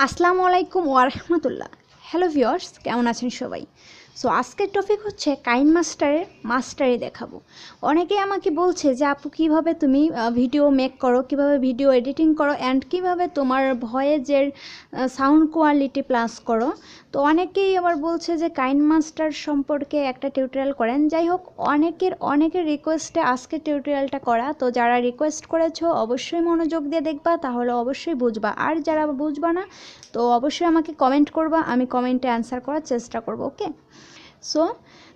আসসালামু আলাইকুম ওয়া রাহমাতুল্লাহ। হ্যালো ভিউয়ার্স, কেমন আছেন সবাই? সো আজকের টপিক হচ্ছে কাইনমাস্টারের মাস্টারি দেখাবো। অনেকেই আমাকে বলছে যে আপু কীভাবে তুমি ভিডিও মেক করো, কীভাবে ভিডিও এডিটিং করো অ্যান্ড কীভাবে তোমার ভয়েসের সাউন্ড কোয়ালিটি প্লাস করো। তো অনেকেই আবার বলছে যে কাইনমাস্টার সম্পর্কে একটা টিউটোরিয়াল করেন। যাই হোক, অনেকের রিকোয়েস্টে আজকে টিউটোরিয়ালটা করা। তো যারা রিকোয়েস্ট করেছো অবশ্যই মনোযোগ দিয়ে দেখবা, তাহলে অবশ্যই বুঝবা। আর যারা বুঝবা না তো অবশ্যই আমাকে কমেন্ট করবা, আমি কমেন্টে অ্যান্সার করার চেষ্টা করব। ওকে, সো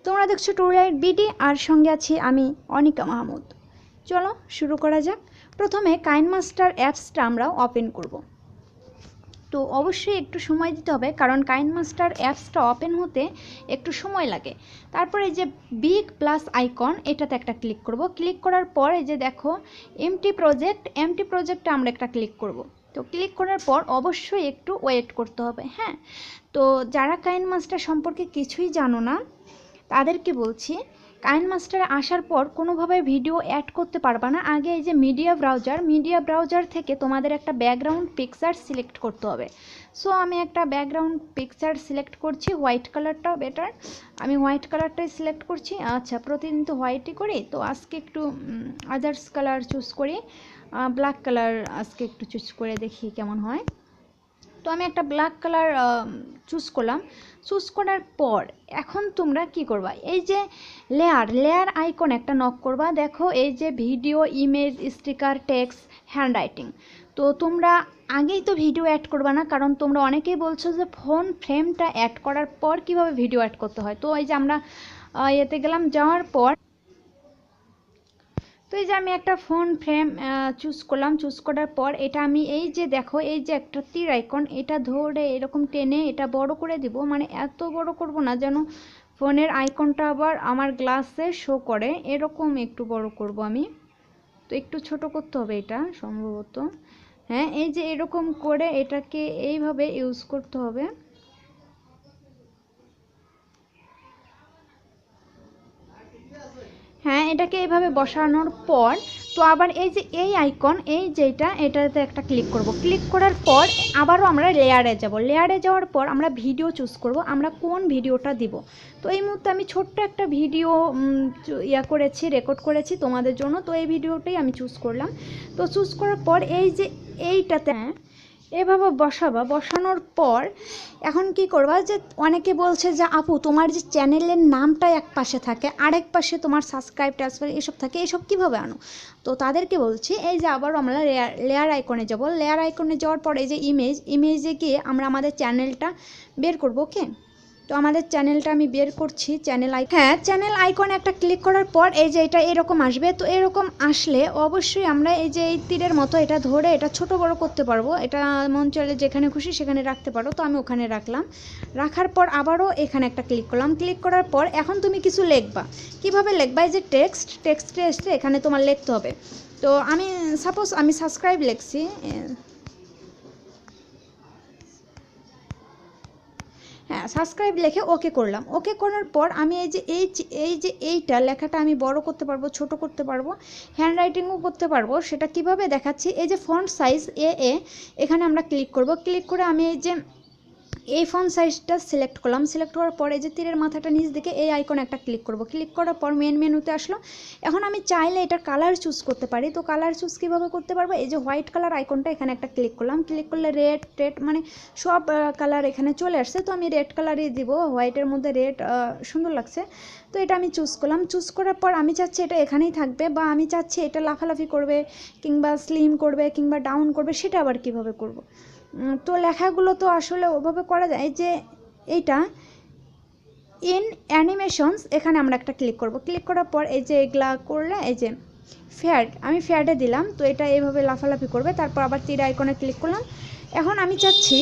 তোমরা দেখছো টুরাইট বিডি, আর সঙ্গে আছি আমি অনিকা মাহমুদ। চলো শুরু করা যাক। প্রথমে কাইনমাস্টার অ্যাপসটা আমরা ওপেন করব। তো অবশ্যই একটু সময় দিতে হবে, কারণ কাইনমাস্টার অ্যাপসটা ওপেন হতে একটু সময় লাগে। তারপরে এই যে বিগ প্লাস আইকন, এটাতে একটা ক্লিক করব। ক্লিক করার পর এই যে দেখো এমটি প্রজেক্টে আমরা একটা ক্লিক করব। তো ক্লিক করার পর অবশ্যই একটু ওয়েট করতে হবে। হ্যাঁ, তো যারা কাইনমাস্টার সম্পর্কে কিছুই জানো না তাদেরকে বলছি, কাইনমাস্টারে আসার পর কোনোভাবে ভিডিও অ্যাড করতে পারবা না। আগে এই যে মিডিয়া ব্রাউজার থেকে তোমাদের একটা ব্যাকগ্রাউন্ড পিকচার সিলেক্ট করতে হবে। সো আমি একটা ব্যাকগ্রাউন্ড পিকচার সিলেক্ট করছি, হোয়াইট কালারটা বেটার, আমি হোয়াইট কালারটাই সিলেক্ট করছি। আচ্ছা, প্রতিদিন তো হোয়াইটই করি, তো আজকে একটু আদার্স কালার চুজ করি, ব্ল্যাক কালার আজকে একটু চুজ করে দেখি কেমন হয়। তো আমি একটা ব্ল্যাক কালার চুজ করলাম। চুজ করার পর এখন তোমরা কি করবা, এই যে লেয়ার আইকন একটা নক করবা। দেখো এই যে video, image, sticker, text, hand writing. তো তোমরা আগেই তো ভিডিও অ্যাড করবা না, কারণ তোমরা অনেকেই বলছো যে ফোন ফ্রেমটা অ্যাড করার পর কিভাবে ভিডিও অ্যাড করতে হয়। তো এই যে আমরা এতে গেলাম, যাওয়ার পর তো এই যে আমি একটা ফোন ফ্রেম চুজ করলাম। চুজ করার পর এটা আমি এই যে দেখো এই যে একটা তীর আইকন, এটা ধরে এরকম টেনে এটা বড় করে দিব, মানে এত বড় করব না যেন ফোনের আইকনটা আবার আমার গ্লাসে শো করে, এরকম একটু বড় করব আমি। তো একটু ছোট করতে হবে এটা সম্ভবত। হ্যাঁ, এই যে এরকম করে এটাকে এইভাবে ইউজ করতে হবে। হ্যাঁ, এটাকে এইভাবে বসানোর পর তো আবার এই যে এই আইকন, এই যেটা এটাতে একটা ক্লিক করব। ক্লিক করার পর আবারও আমরা লেয়ারে যাব। লেয়ারে যাওয়ার পর আমরা ভিডিও চুজ করব, আমরা কোন ভিডিওটা দিব। তো এই মুহূর্তে আমি ছোট্ট একটা ভিডিও রেকর্ড করেছি তোমাদের জন্য। তো এই ভিডিওটাই আমি চুজ করলাম। তো চুজ করার পর এই যে এইটাতে এভাবে বসাবা। বসানোর পর এখন কি করবা, যে অনেকে বলছে যে আপু তোমার যে চ্যানেলের নামটা এক পাশে থাকে, আরেক পাশে তোমার সাবস্ক্রাইব ট্রান্সফার এসব থাকে, এসব কীভাবে আনো। তো তাদেরকে বলছি, এই যে আবার আমরা লেয়ার আইকনে যাব। লেয়ার আইকনে যাওয়ার পর এই যে ইমেজে গিয়ে আমরা আমাদের চ্যানেলটা বের করব। ওকে, তো আমাদের চ্যানেলটা আমি বের করছি। চ্যানেল আইকনে একটা ক্লিক করার পর এই যে এটা এরকম আসবে। তো এরকম আসলে অবশ্যই আমরা এই যে এই তীরের মতো এটা ধরে এটা ছোট বড় করতে পারবো। এটা মন চলে যেখানে খুশি সেখানে রাখতে পারো। তো আমি ওখানে রাখলাম। রাখার পর আবারও এখানে একটা ক্লিক করলাম। ক্লিক করার পর এখন তুমি কিছু লিখবা। কিভাবে লিখবা, এই যে টেক্সটে এসে এখানে তোমার লিখতে হবে। তো আমি সাপোজ আমি সাবস্ক্রাইব লিখছি। হ্যাঁ, সাবস্ক্রাইব লিখে ওকে করলাম। ওকে করার পর আমি এই যে এইটা লেখাটা আমি বড় করতে পারবো, ছোট করতে পারবো, হ্যান্ড রাইটিংও করতে পারবো। সেটা কিভাবে দেখাচ্ছি, এই যে ফন্ট সাইজ এখানে আমরা ক্লিক করব। ক্লিক করে আমি এই যে এই ফন্ট সাইজটা সিলেক্ট করলাম। সিলেক্ট করার পর এই যে তীরের মাথাটা নিচ দিকে এই আইকনে একটা ক্লিক করব। ক্লিক করার পর মেনুতে আসলো। এখন আমি চাইলে এটা কালার চুজ করতে পারি। তো কালার চুজ কীভাবে করতে পারবো, এই যে হোয়াইট কালার আইকনটা এখানে একটা ক্লিক করলাম। ক্লিক করলে রেড মানে সব কালার এখানে চলে আসছে। তো আমি রেড কালারই দিব, হোয়াইটের মধ্যে রেড সুন্দর লাগছে। তো এটা আমি চুজ করলাম। চুজ করার পর আমি চাচ্ছি এটা এখানেই থাকবে, বা আমি চাচ্ছি এটা লাফালাফি করবে কিংবা স্লিম করবে কিংবা ডাউন করবে, সেটা আবার কিভাবে করব। তো লেখাগুলো তো আসলে ওভাবে করা যায়। যে এইটা ইন অ্যানিমেশনস, এখানে আমরা একটা ক্লিক করব। ক্লিক করার পর এই যে এগুলা করলে এই যে আমি ফ্যাডে দিলাম। তো এটা এইভাবে লাফালাফি করবে। তারপর আবার তীর আইকনে ক্লিক করলাম। এখন আমি চাচ্ছি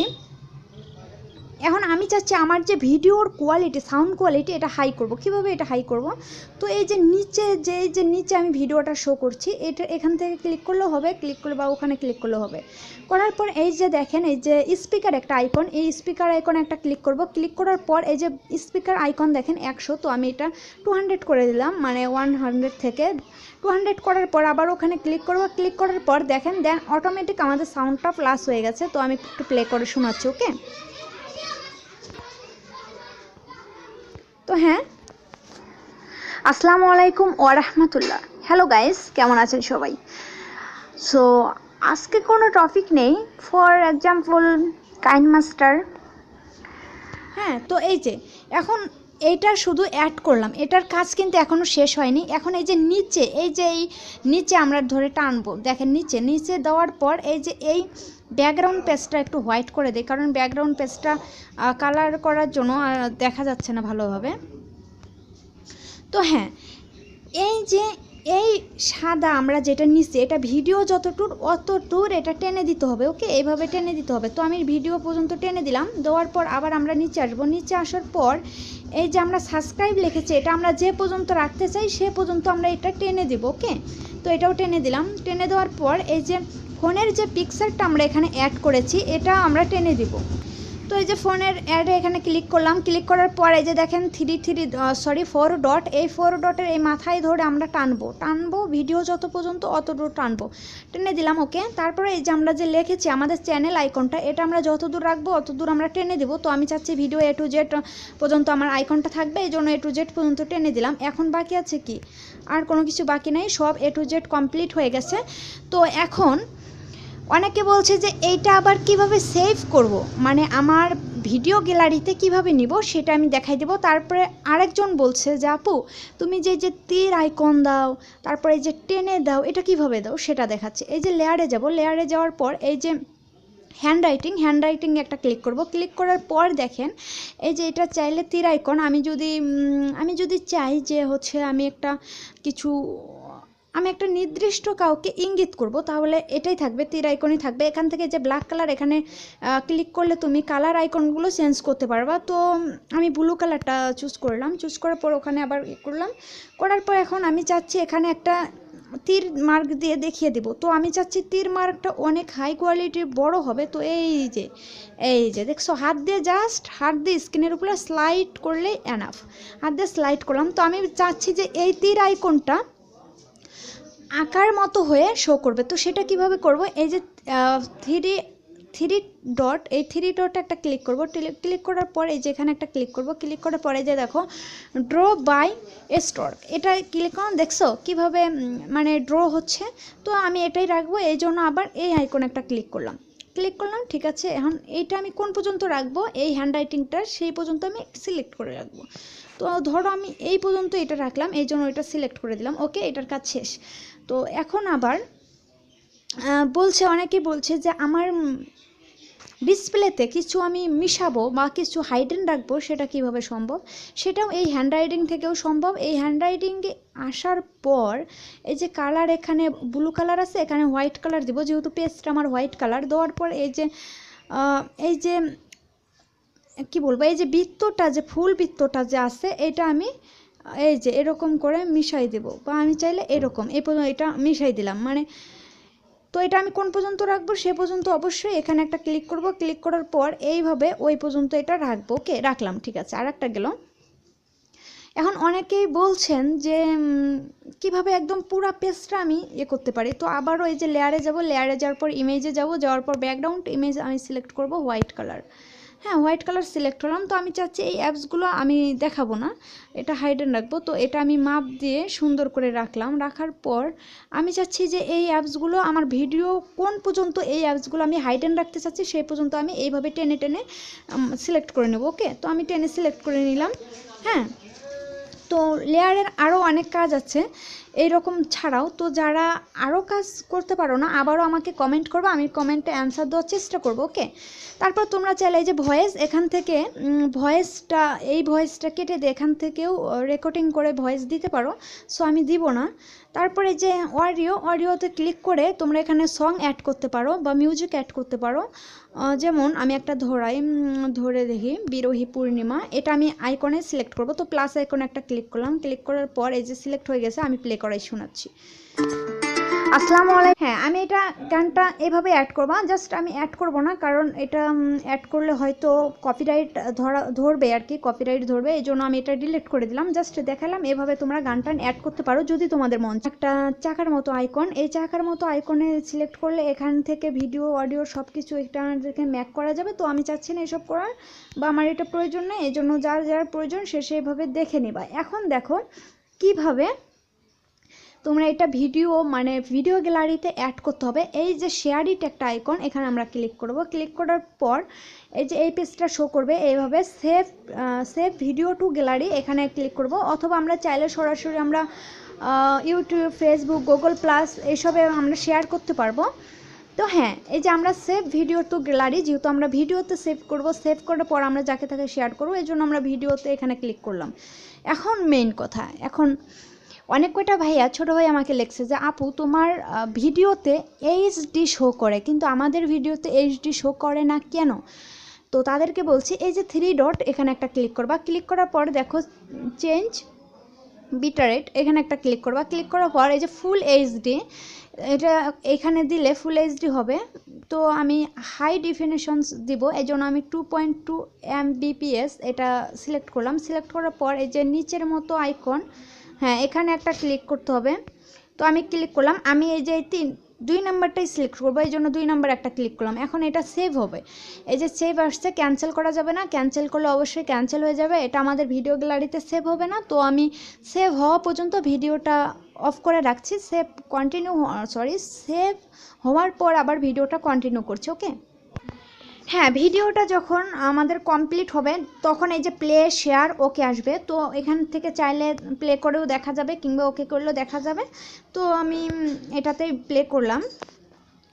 আমার যে ভিডিওর কোয়ালিটি, সাউন্ড কোয়ালিটি, এটা হাই করব। কিভাবে এটা হাই করব, তো এই যে নিচে আমি ভিডিওটা শো করছি, এটা এখান থেকে ক্লিক করলেও হবে, ক্লিক করলে বা ওখানে ক্লিক করলেও হবে। করার পর এই যে দেখেন এই যে স্পিকার একটা আইকন, এই স্পিকার আইকনে একটা ক্লিক করব। ক্লিক করার পর এই যে স্পিকার আইকন দেখেন 100, তো আমি এটা 200 করে দিলাম, মানে 100 থেকে 200 করার পর আবার ওখানে ক্লিক করব, ক্লিক করার পর দেখেন দেন অটোমেটিক আমাদের সাউন্ডটা প্লাস হয়ে গেছে। তো আমি একটু প্লে করে শোনাচ্ছি, ওকে। তো হ্যাঁ, আসসালামু আলাইকুম ওয়া রাহমাতুল্লাহ। হ্যালো গাইস, কেমন আছেন সবাই? সো আজকে কোনো টপিক নেই, ফর এক্সাম্পল কাইনমাস্টার। হ্যাঁ, তো এই যে এখন এইটা শুধু অ্যাড করলাম, এটার কাজ কিন্তু এখনও শেষ হয়নি। এখন এই যে নিচে, এই যে এই নিচে আমরা ধরে টানবো, দেখেন নিচে নিচে দেওয়ার পর এই যে এই ব্যাকগ্রাউন্ড পেজটা একটু হোয়াইট করে দিই, কারণ ব্যাকগ্রাউন্ড পেজটা কালার করার জন্য দেখা যাচ্ছে না ভালোভাবে। তো হ্যাঁ, এই যে এই সাদা আমরা যেটা নিচে, এটা ভিডিও যতটুর অতটুর এটা টেনে দিতে হবে, ওকে, এইভাবে টেনে দিতে হবে। তো আমি ভিডিও পর্যন্ত টেনে দিলাম, দেওয়ার পর আবার আমরা নিচে আসবো। নিচে আসার পর এই যে আমরা সাবস্ক্রাইব লিখেছি, এটা আমরা যে পর্যন্ত রাখতে চাই সে পর্যন্ত আমরা এটা টেনে দেবো, ওকে। তো এটাও টেনে দিলাম। টেনে দেওয়ার পর এই যে ফোনের যে পিকচারটা আমরা এখানে অ্যাড করেছি এটা আমরা টেনে দিব। তো এই যে ফোনের অ্যাডে এখানে ক্লিক করলাম, ক্লিক করার পর এই যে দেখেন 4 ডট, এই 4 ডটের এই মাথায় ধরে আমরা টানবো ভিডিও যত পর্যন্ত অতদূর টানবো, টেনে দিলাম, ওকে। তারপরে এই যে আমরা যে লিখেছি আমাদের চ্যানেল আইকনটা, এটা আমরা যত দূর রাখবো অত দূর আমরা টেনে দেবো। তো আমি চাচ্ছি ভিডিও A to Z পর্যন্ত আমার আইকনটা থাকবে, এই জন্য A to Z পর্যন্ত টেনে দিলাম। এখন বাকি আছে কি, আর কোনো কিছু বাকি নেই, সব A to Z কমপ্লিট হয়ে গেছে। তো এখন অনেকে বলছে যে এইটা আবার কিভাবে সেভ করব, মানে আমার ভিডিও গ্যালারিতে কিভাবে নিব সেটা আমি দেখাই দেব। তারপরে আরেকজন বলছে যে আপু তুমি যে যে তীর আইকন দাও, তারপরে এই যে টেনে দাও, এটা কিভাবে দাও সেটা দেখাচ্ছে। এই যে লেয়ারে যাব, লেয়ারে যাওয়ার পর এই যে হ্যান্ড রাইটিং একটা ক্লিক করব। ক্লিক করার পর দেখেন এই যে এটা চাইলে তীর আইকন, আমি যদি চাই যে হচ্ছে আমি একটা নির্দিষ্ট কাউকে ইঙ্গিত করব, তাহলে এটাই থাকবে, তীর আইকনই থাকবে। এখান থেকে যে ব্ল্যাক কালার, এখানে ক্লিক করলে তুমি কালার আইকনগুলো চেঞ্জ করতে পারবা। তো আমি ব্লু কালারটা চুজ করলাম, চুজ করার পর ওখানে আবার করলাম, করার পর এখন আমি চাচ্ছি এখানে একটা তীর মার্ক দিয়ে দেখিয়ে দেব। তো আমি চাচ্ছি তীর মার্কটা অনেক হাই কোয়ালিটির বড় হবে। তো এই যে দেখছো, হাত দিয়ে স্ক্রিনের উপরে স্লাইড করলেই এনাফ, হাত দিয়ে স্লাইড করলাম। তো আমি চাচ্ছি যে এই তীর আইকনটা আঁকার মতো হয়ে শো করবে। তো সেটা কিভাবে করব, এই যে থ্রি ডট, এই 3 ডট একটা ক্লিক করব। ক্লিক করার পর এই যে এখানে একটা ক্লিক করব। ক্লিক করার পরে যে দেখো ড্র বাই স্ট্রোক, এটা ক্লিক করুন, দেখছো কিভাবে মানে ড্র হচ্ছে। তো আমি এটাই রাখবো, এই জন্য আবার এই আইকন একটা ক্লিক করলাম, ঠিক আছে। এখন এইটা আমি কোন পর্যন্ত রাখবো, এই হ্যান্ড রাইটিংটা সেই পর্যন্ত আমি সিলেক্ট করে রাখবো। তো ধরো আমি এই পর্যন্ত এটা রাখলাম, এই জন্য এটা সিলেক্ট করে দিলাম, ওকে, এটার কাজ শেষ। তো এখন আবার অনেকেই বলছে যে আমার ডিসপ্লেতে কিছু আমি মিশাবো বা কিছু হাইডেন রাখবো, সেটা কিভাবে সম্ভব, সেটাও এই হ্যান্ড রাইটিং থেকেও সম্ভব। এই হ্যান্ড রাইটিংয়ে আসার পর এই যে কালার, এখানে ব্লু কালার আছে, এখানে হোয়াইট কালার দিব, যেহেতু পেজটা আমার হোয়াইট কালার। দেওয়ার পর এই যে কি বলবো, এই যে বৃত্তটা, যে ফুল বৃত্তটা যে আছে, এটা আমি এই যে এরকম করে মিশাই দেব, বা আমি চাইলে এরকম এই পর্যন্ত এটা মিশাই দিলাম, মানে। তো এটা আমি কোন পর্যন্ত রাখবো সে পর্যন্ত অবশ্যই এখানে একটা ক্লিক করব। ক্লিক করার পর এইভাবে ওই পর্যন্ত এটা রাখবো, ওকে, রাখলাম, ঠিক আছে। আর একটা গেল। এখন অনেকেই বলছেন যে কিভাবে একদম পুরো পেজটা আমি করতে পারি। তো আবারও এই যে লেয়ারে যাব, লেয়ারে যাওয়ার পর ইমেজে যাব, যাওয়ার পর ব্যাকগ্রাউন্ড ইমেজ আমি সিলেক্ট করব হোয়াইট কালার। হ্যাঁ, হোয়াইট কালার সিলেক্ট হলাম। তো আমি চাচ্ছি এই অ্যাপসগুলো আমি দেখাবো না, এটা হাইডেন রাখবো। তো এটা আমি মাপ দিয়ে সুন্দর করে রাখলাম। রাখার পর আমি চাচ্ছি যে এই অ্যাপসগুলো আমার ভিডিও কোন পর্যন্ত, এই অ্যাপসগুলো আমি হাইডেন রাখতে চাচ্ছি সেই পর্যন্ত আমি এইভাবে টেনে সিলেক্ট করে নেব, ওকে। তো আমি টেনে সিলেক্ট করে নিলাম। হ্যাঁ, তো লেয়ারের আরও অনেক কাজ আছে এই রকম ছাড়াও। তো যারা আরও কাজ করতে পারো না, আবারও আমাকে কমেন্ট করবে, আমি কমেন্টে অ্যান্সার দেওয়ার চেষ্টা করব, ওকে। তারপর তোমরা চাইলে এই যে ভয়েস, এখান থেকে ভয়েসটা কেটে দিয়ে এখান থেকেও রেকর্ডিং করে ভয়েস দিতে পারো। সো আমি দিব না। তারপরে যে অডিওতে ক্লিক করে তোমরা এখানে সং অ্যাড করতে পারো বা মিউজিক অ্যাড করতে পারো। যেমন আমি একটা ধরে দেখি, বিরহী পূর্ণিমা, এটা আমি আইকনে সিলেক্ট করব। তো প্লাস আইকনে একটা ক্লিক করলাম। ক্লিক করার পর এই যে সিলেক্ট হয়ে গেছে, আমি প্লে করাই শোনাচ্ছি। আসসালামু আলাইকুম। হ্যাঁ, আমি এটা গানটা এভাবে অ্যাড করবো, জাস্ট আমি অ্যাড করব না, কারণ এটা অ্যাড করলে হয়তো কপিরাইট ধরবে আর কি, কপিরাইট ধরবে, এই জন্য আমি এটা ডিলিট করে দিলাম। জাস্ট দেখালাম এভাবে তোমরা গানটা অ্যাড করতে পারো যদি তোমাদের মন চায়। একটা চাকার মতো আইকন, এই চাকার মতো আইকনে সিলেক্ট করলে এখান থেকে ভিডিও অডিও সব কিছু এটা ম্যাক করা যাবে। তো আমি চাচ্ছি না এসব করার, বা আমার এটা প্রয়োজন নেই, এই জন্য যার যার প্রয়োজন সে সেইভাবে দেখে নেবা। এখন দেখো কিভাবে তোমরা এটা ভিডিও গ্যালারিতে অ্যাড করতে হবে। এই যে শেয়ার ইট একটা আইকন, এখানে আমরা ক্লিক করব। ক্লিক করার পর এই যে এই পেজটা শো করবে, এইভাবে সেভ ভিডিও টু গ্যালারি এখানে ক্লিক করব। অথবা আমরা চাইলে সরাসরি আমরা ইউটিউব, ফেসবুক, গুগল প্লাস এইসবে আমরা শেয়ার করতে পারবো। তো হ্যাঁ, এই যে আমরা সেভ ভিডিও টু গ্যালারি, যেহেতু আমরা ভিডিওতে সেভ করব, সেভ করার পর আমরা যাকে তাকে শেয়ার করবো, এই জন্য আমরা ভিডিওতে এখানে ক্লিক করলাম। এখন মেইন কথা, এখন অনেক কয়টা ভাইয়া, ছোটো ভাই আমাকে লিখছে যে আপু তোমার ভিডিওতে এইচডি শো করে, কিন্তু আমাদের ভিডিওতে এইচডি শো করে না কেন? তো তাদেরকে বলছি, এই যে 3 ডট এখানে একটা ক্লিক করবা। ক্লিক করার পর দেখো চেঞ্জ বিটারেট, এখানে একটা ক্লিক করবা। ক্লিক করার পর এই যে ফুল এইচডি, এটা এখানে দিলে ফুল এইচডি হবে। তো আমি হাই ডেফিনেশনস দিব, এই জন্য আমি 2.2 Mbps এটা সিলেক্ট করলাম। সিলেক্ট করার পর এই যে নিচের মতো আইকন, হ্যাঁ এখানে একটা ক্লিক করতে হবে। তো আমি ক্লিক করলাম। আমি এই যে 2 নাম্বারটাই সিলেক্ট করবো, এই জন্য 2 নাম্বার একটা ক্লিক করলাম। এখন এটা সেভ হবে, এই যে সেভ আসছে, ক্যান্সেল করা যাবে না, ক্যান্সেল করলে অবশ্যই ক্যান্সেল হয়ে যাবে, এটা আমাদের ভিডিও গ্যালারিতে সেভ হবে না। তো আমি সেভ হওয়া পর্যন্ত ভিডিওটা অফ করে রাখছি। সেভ হওয়ার পর আবার ভিডিওটা কন্টিনিউ করছি। ওকে, হ্যাঁ, ভিডিওটা যখন আমাদের কমপ্লিট হবে তখন এই যে প্লে, শেয়ার, ওকে আসবে। তো এখান থেকে চাইলে প্লে করেও দেখা যাবে কিংবা ওকে করলেও দেখা যাবে। তো আমি এটাতেই প্লে করলাম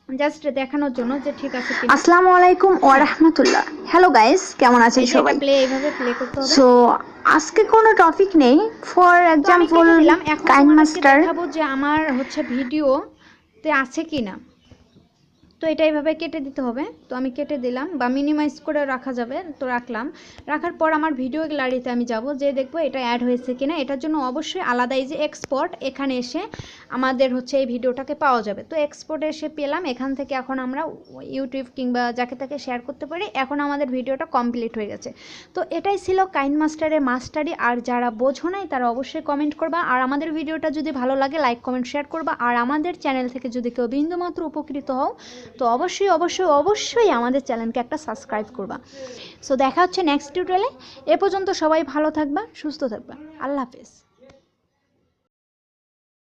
জাস্ট দেখানোর জন্য যে ঠিক আছে। আসসালামু আলাইকুম ওয়া রাহমাতুল্লাহ। হ্যালো গাইস, কেমন আছেন সবাই? এইভাবে প্লে করতে হবে। সো আজকে কোনো টপিক নেই, ফর এক্সাম্পল কাইন মাস্টার দেখাবো যে আমার হচ্ছে ভিডিওতে আছে কিনা। তো এটা এইভাবে কেটে দিতে হবে। তো আমি কেটে দিলাম, বা মিনিমাইজ করে রাখা যাবে, তো রাখলাম। রাখার পর আমার ভিডিও গ্যালারিতে আমি যাব, যে দেখবো এটা অ্যাড হয়েছে কিনা। এটার জন্য অবশ্যই আলাদা এই যে এক্সপোর্ট, এখানে এসে আমাদের হচ্ছে এই ভিডিওটাকে পাওয়া যাবে। তো এক্সপোর্টে এসে পেলাম, এখান থেকে এখন আমরা ইউটিউব কিংবা যাকে তাকে শেয়ার করতে পারি। এখন আমাদের ভিডিওটা কমপ্লিট হয়ে গেছে। তো এটাই ছিল কাইন মাস্টারের মাস্টারি। আর যারা বোঝো নাই তারা অবশ্যই কমেন্ট করবা, আর আমাদের ভিডিওটা যদি ভালো লাগে লাইক কমেন্ট শেয়ার করবা। আর আমাদের চ্যানেল থেকে যদি কেউ বিন্দুমাত্র উপকৃত হও তো অবশ্যই অবশ্যই অবশ্যই আমাদের চ্যানেলকে একটা সাবস্ক্রাইব করবা। সো দেখা হচ্ছে নেক্সট টিউটোরিয়ালে। এ পর্যন্ত সবাই ভালো থাকবা, সুস্থ থাকবা। আল্লাহ হাফেজ।